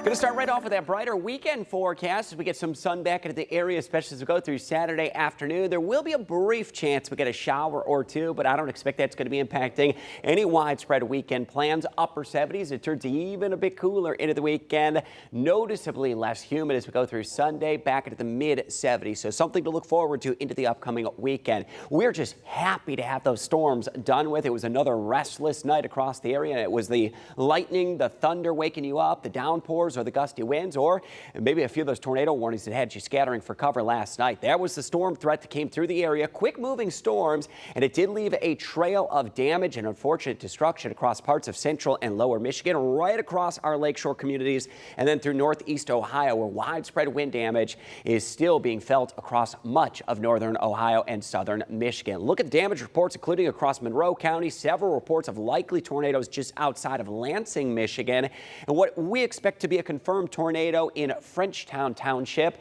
Going to start right off with that brighter weekend forecast as we get some sun back into the area, especially as we go through Saturday afternoon. There will be a brief chance we get a shower or two, but I don't expect that's going to be impacting any widespread weekend plans. Upper 70s. It turns even a bit cooler into the weekend. Noticeably less humid as we go through Sunday, back into the mid 70s. So something to look forward to into the upcoming weekend. We're just happy to have those storms done with. It was another restless night across the area. It was the lightning, the thunder waking you up, the downpours, or the gusty winds, or maybe a few of those tornado warnings that had you scattering for cover last night. That was the storm threat that came through the area. Quick moving storms, and it did leave a trail of damage and unfortunate destruction across parts of central and lower Michigan, right across our lakeshore communities, and then through northeast Ohio, where widespread wind damage is still being felt across much of northern Ohio and southern Michigan. Look at damage reports, including across Monroe County. Several reports of likely tornadoes just outside of Lansing, Michigan, and what we expect to be a confirmed tornado in Frenchtown Township.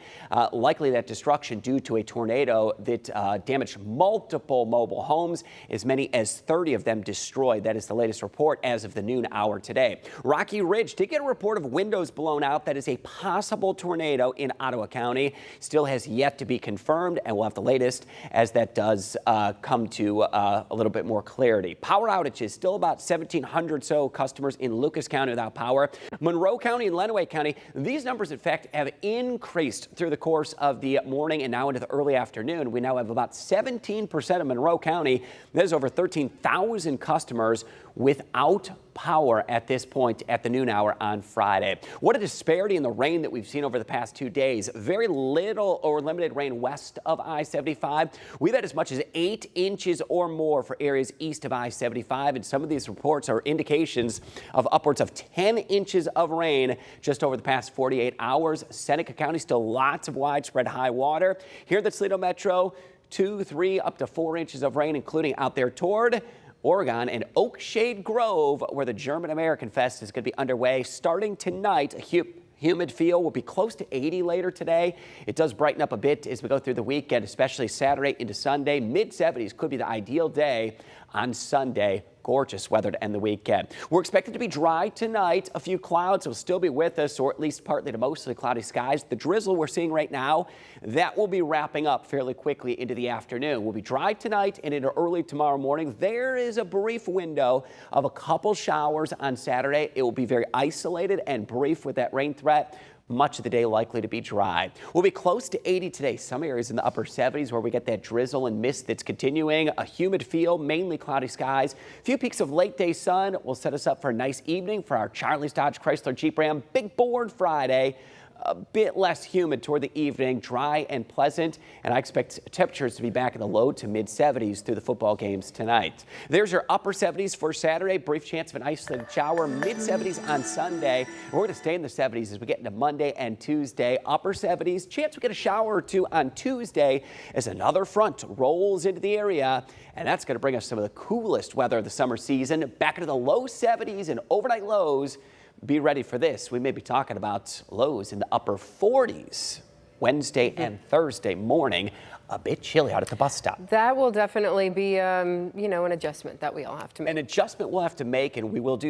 Likely that destruction due to a tornado that damaged multiple mobile homes, as many as 30 of them destroyed. That is the latest report as of the noon hour today. Rocky Ridge did get a report of windows blown out. That is a possible tornado in Ottawa County. Still has yet to be confirmed, and we'll have the latest as that does come to a little bit more clarity. Power outages, still about 1,700 so customers in Lucas County without power. Monroe County and Lenawee County, these numbers in fact have increased through the course of the morning and now into the early afternoon. We now have about 17% of Monroe County. That is over 13,000 customers without power at this point at the noon hour on Friday. What a disparity in the rain that we've seen over the past 2 days. Very little or limited rain west of I-75. We've had as much as 8 inches or more for areas east of I-75, and some of these reports are indications of upwards of 10 inches of rain just over the past 48 hours. Seneca County, still lots of widespread high water. Here at the Toledo Metro, 2, 3, up to 4 inches of rain, including out there toward Oregon and Oakshade Grove, where the German American Fest is going to be underway starting tonight. A humid feel will be close to 80 later today. It does brighten up a bit as we go through the weekend, especially Saturday into Sunday. Mid 70s could be the ideal day on Sunday. Gorgeous weather to end the weekend. We're expected to be dry tonight. A few clouds will still be with us, or at least partly to mostly cloudy skies. The drizzle we're seeing right now, that will be wrapping up fairly quickly into the afternoon. We'll be dry tonight and into early tomorrow morning. There is a brief window of a couple showers on Saturday. It will be very isolated and brief with that rain threat. Much of the day likely to be dry. We'll be close to 80 today. Some areas in the upper 70s where we get that drizzle and mist that's continuing. A humid feel, mainly cloudy skies. A few peaks of late day sun will set us up for a nice evening for our Charlie's Dodge Chrysler Jeep Ram Big Board Friday. A bit less humid toward the evening, dry and pleasant, and I expect temperatures to be back in the low to mid 70s through the football games tonight. There's your upper 70s for Saturday. Brief chance of an isolated shower. Mid 70s on Sunday. We're going to stay in the 70s as we get into Monday and Tuesday. Upper 70s. Chance we get a shower or two on Tuesday as another front rolls into the area, and that's going to bring us some of the coolest weather of the summer season. Back into the low 70s and overnight lows. Be ready for this. We may be talking about lows in the upper 40s Wednesday and Thursday morning. A bit chilly out at the bus stop. That will definitely be, an adjustment that we all have to make. An adjustment we'll have to make, and we will do